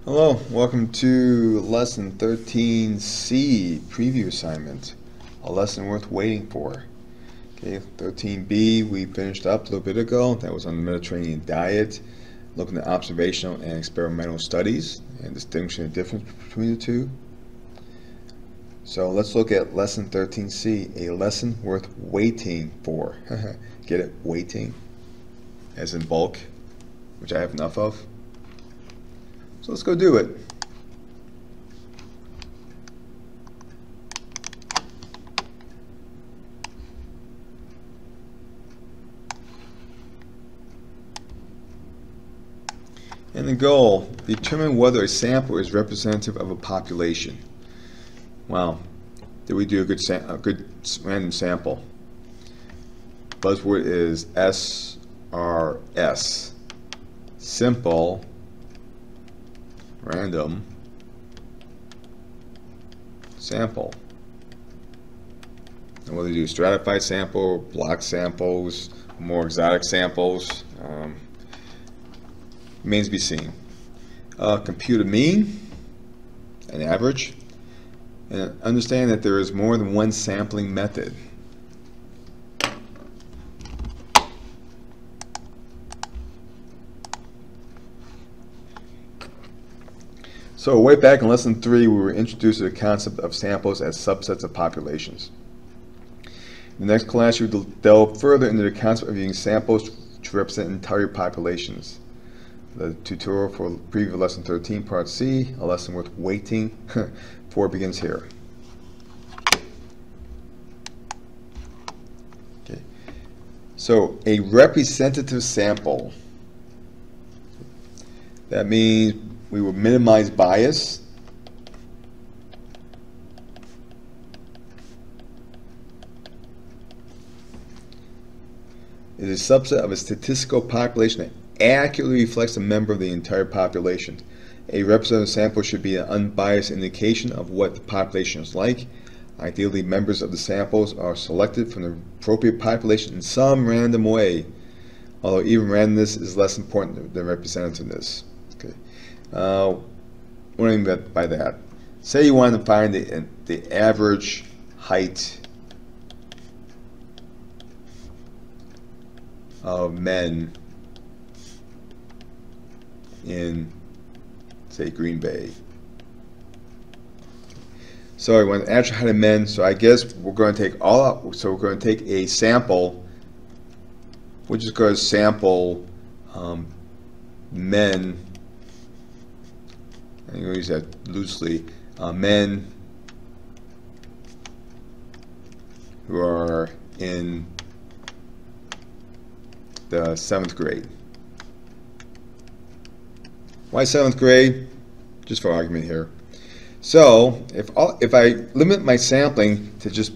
Hello, welcome to Lesson 13C preview assignment, a lesson worth waiting for. Okay, 13B we finished up a little bit ago. That was on the Mediterranean diet, looking at observational and experimental studies and distinguishing the difference between the two. So let's look at Lesson 13C, a lesson worth waiting for. Get it? Waiting, as in bulk, which I have enough of. So let's go do it. And the goal, determine whether a sample is representative of a population. Wow, did we do a good random sample? Buzzword is SRS, simple, random, sample. And whether you do stratified sample, block samples, more exotic samples, remains to be seen. Compute a mean, an average, and understand that there is more than one sampling method. So way back in Lesson 3, we were introduced to the concept of samples as subsets of populations. In the next class, you will delve further into the concept of using samples to represent entire populations. The tutorial for preview of Lesson 13, Part C, a lesson worth waiting for, begins here. Okay. So a representative sample, that means we will minimize bias. It is a subset of a statistical population that accurately reflects a member of the entire population. A representative sample should be an unbiased indication of what the population is like. Ideally, members of the samples are selected from the appropriate population in some random way, although even randomness is less important than representativeness. Okay. What do I mean by that? Say you want to find the average height of men in, say, Green Bay. So I want the average height of men, so I guess we're going to take all up. So we're going to take a sample, which is going to sample men, I'm going to use that loosely, men who are in the 7th grade. Why 7th grade? Just for argument here. So if I limit my sampling to just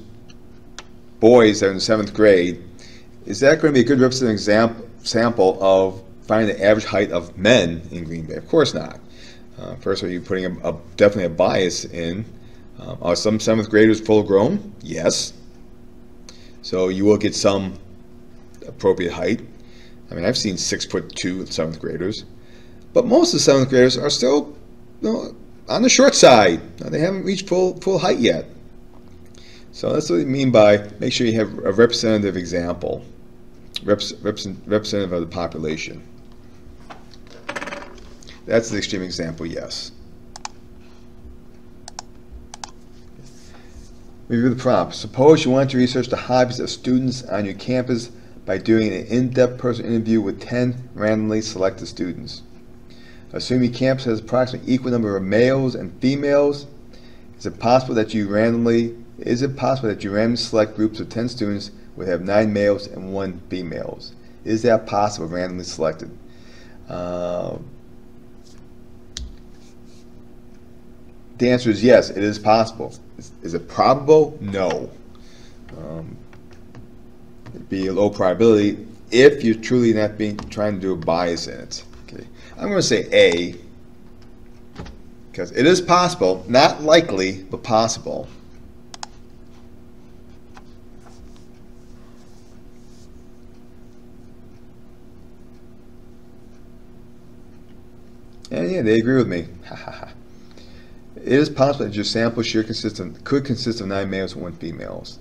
boys that are in the 7th grade, is that going to be a good representative sample of finding the average height of men in Green Bay? Of course not. First of all, you're putting definitely a bias in. Are some 7th graders full grown? Yes. So you will get some appropriate height. I mean, I've seen 6'2" 7th graders. But most of the 7th graders are still, on the short side. They haven't reached full height yet. So that's what we mean by make sure you have a representative example, representative of the population. That's the extreme example, yes. Review the prompt. Suppose you want to research the hobbies of students on your campus by doing an in-depth personal interview with 10 randomly selected students. Assume your campus has approximately equal number of males and females. Is it possible that you randomly select groups of 10 students would have 9 males and 1 females? Is that possible, randomly selected? The answer is yes, it is possible. Is it probable? No. It'd be a low probability if you're truly not trying to do a bias in it. Okay. I'm going to say A, because it is possible, not likely, but possible. And yeah, they agree with me. It is possible that your sample could consist of 9 males and 1 females.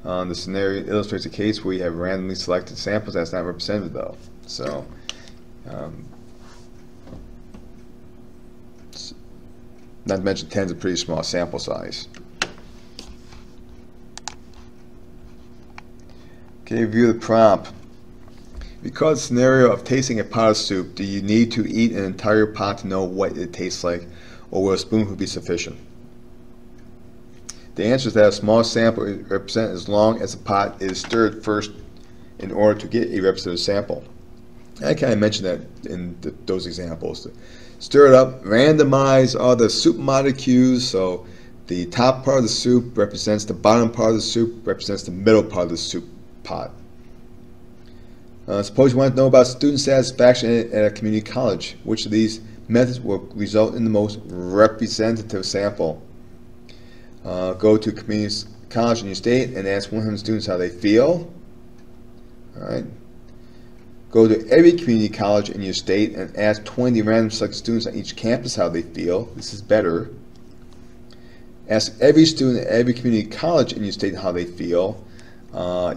The scenario illustrates a case where you have randomly selected samples that's not representative, though. So, not to mention 10 is a pretty small sample size. Okay, review the prompt. Because the scenario of tasting a pot of soup, do you need to eat an entire pot to know what it tastes like, or will a spoonful be sufficient? The answer is that a small sample is represented as long as the pot is stirred first in order to get a representative sample. I kind of mentioned that in those examples. Stir it up, randomize all the soup molecules, so the top part of the soup represents the bottom part of the soup, represents the middle part of the soup pot. Suppose you want to know about student satisfaction at a community college. Which of these methods will result in the most representative sample? Go to a community college in your state and ask 100 students how they feel. All right. Go to every community college in your state and ask 20 random selected students on each campus how they feel. This is better. Ask every student at every community college in your state how they feel.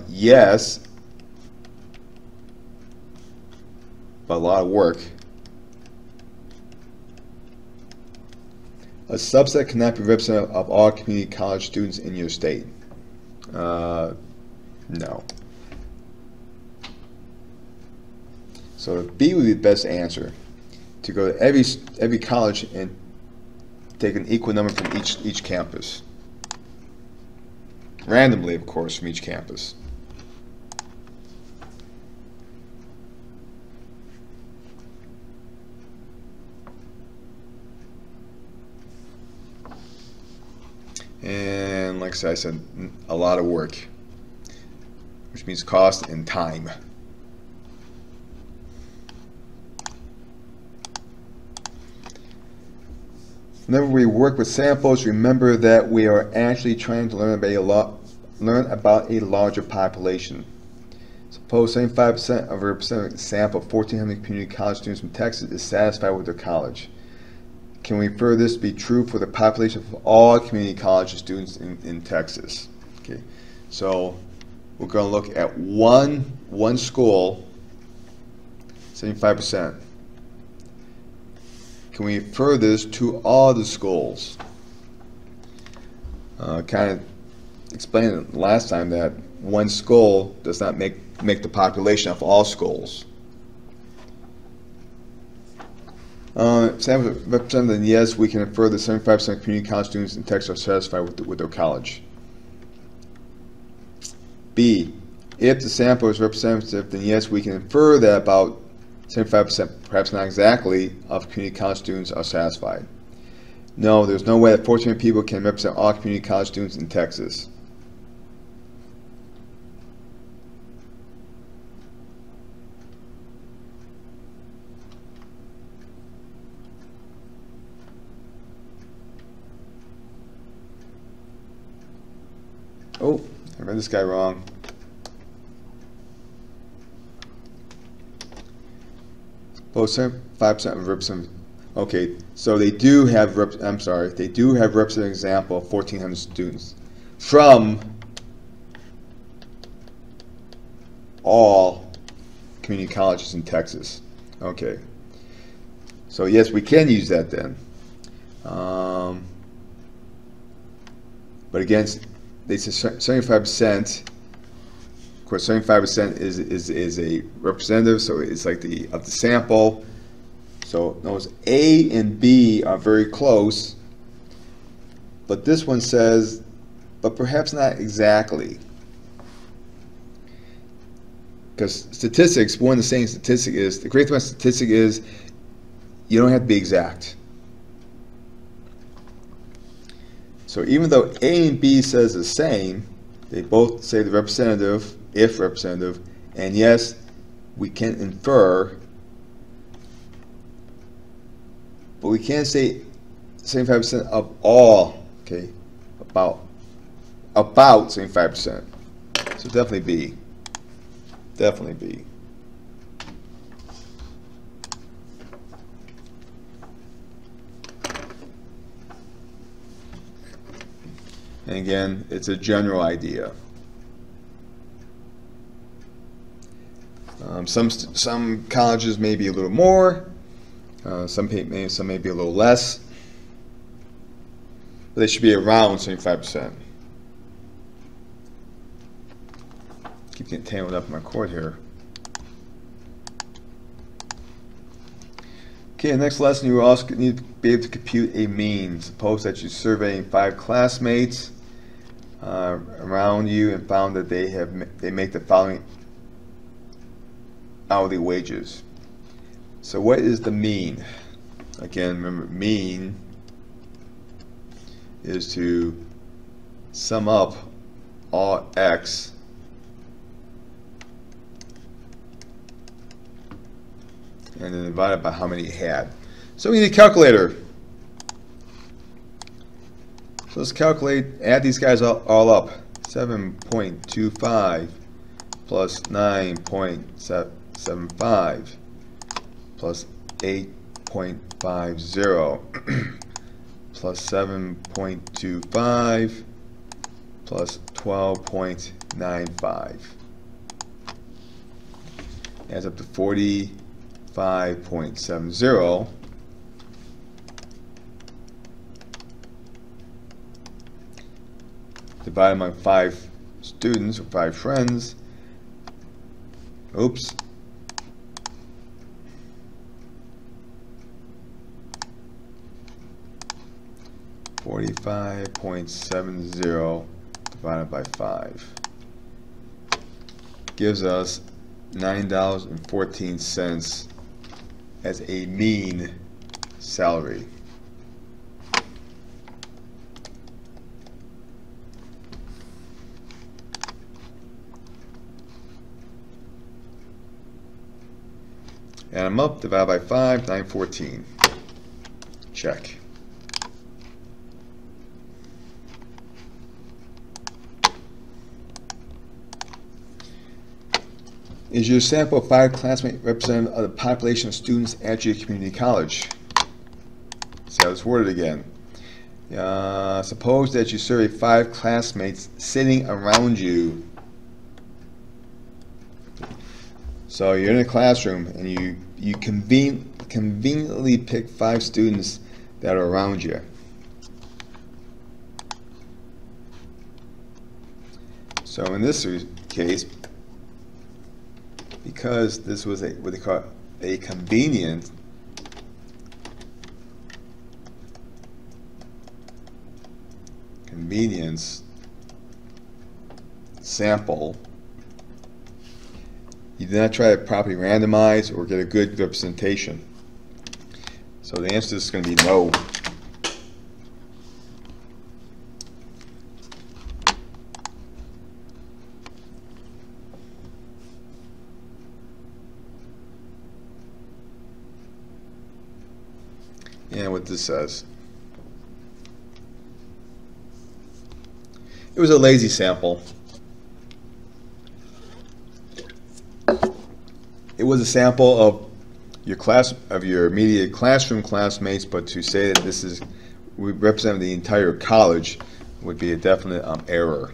Yes, but a lot of work. A subset cannot be representative of all community college students in your state. No. So B would be the best answer. To go to every college and take an equal number from each campus. Randomly, of course, from each campus. And like I said, a lot of work, which means cost and time. Whenever we work with samples, remember that we are actually trying to learn about a larger population. Suppose 75% of a representative sample of 1,400 community college students from Texas is satisfied with their college. Can we infer this to be true for the population of all community college students in Texas? Okay, so we're going to look at one school, 75%. Can we infer this to all the schools? Kind of explained it last time that one school does not make the population of all schools. Sample representative, yes, we can infer that 75% of community college students in Texas are satisfied with their college. B, if the sample is representative, then yes, we can infer that about 75%, perhaps not exactly, of community college students are satisfied. No, there's no way that 1,400 people can represent all community college students in Texas. Oh, I read this guy wrong. Suppose 75% of representative. Okay, so they do have they do have representative example of 1,400 students from all community colleges in Texas. Okay, so yes, we can use that then. But again, they say 75%. Of course, 75% is a representative, so it's like of the sample. So those A and B are very close, but this one says, but perhaps not exactly. Because statistics, one of the saying statistic is, the great thing about statistic is, you don't have to be exact. So even though A and B says the same, they both say the representative, if representative, and yes, we can infer, but we can't say 75% of all, okay, about 75%. So definitely B. Definitely B. And again, it's a general idea. Some colleges may be a little more, some may be a little less, but they should be around 75%. Keep getting tangled up in my cord here. Okay, next lesson, you will also need to be able to compute a mean. Suppose that you're surveying 5 classmates around you and found that they make the following hourly wages. So what is the mean? Again, remember, mean is to sum up all x and then divide it by how many you had. So we need a calculator. So let's add these guys all up. 7.25 plus 9.75 plus 8.50 plus 7.25 plus 12.95 adds up to 45.70. Divided among 5 students or 5 friends. Oops. $45.70 divided by 5 gives us $9.14 as a mean salary. Add them up, divide by 5, 914. Check. Is your sample of 5 classmates representative of the population of students at your community college? See how it's worded again. Suppose that you survey 5 classmates sitting around you. So you're in a classroom and you conveniently pick 5 students that are around you. So in this case, because this was what they call a convenient convenience sample, you did not try to properly randomize or get a good representation. So the answer to this is going to be no. And what this says. It was a lazy sample. It was a sample of your immediate classroom classmates, but to say that this is representing the entire college would be a definite error.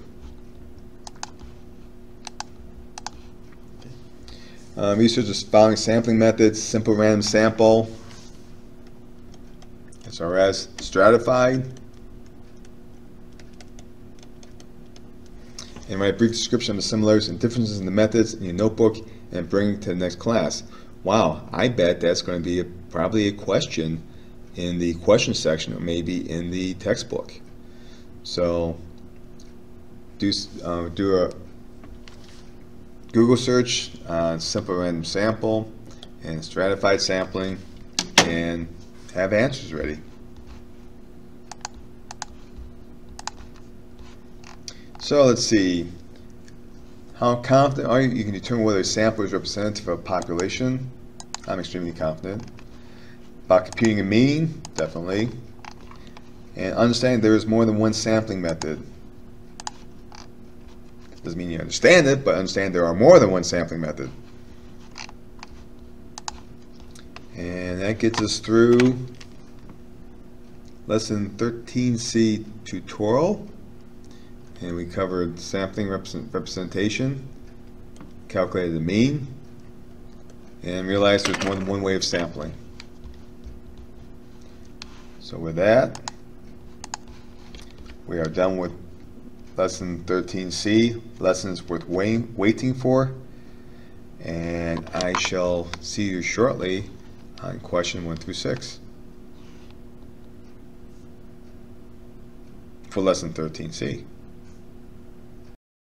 Research the following sampling methods: simple random sample, SRS, stratified, and write a brief description of the similarities and differences in the methods in your notebook and bring it to the next class. Wow, I bet that's going to be probably a question in the question section or maybe in the textbook. So do a Google search on simple random sample and stratified sampling and have answers ready. So let's see. How confident are you? You can determine whether a sample is representative of a population. I'm extremely confident. About computing a mean, definitely. And understanding there is more than one sampling method. Doesn't mean you understand it, but understand there are more than one sampling method. And that gets us through lesson 13C tutorial. and we covered sampling representation, calculated the mean, and realized there's more than one way of sampling. So with that, we are done with lesson 13C, lessons worth waiting for, and I shall see you shortly on question 1 through 6 for lesson 13C.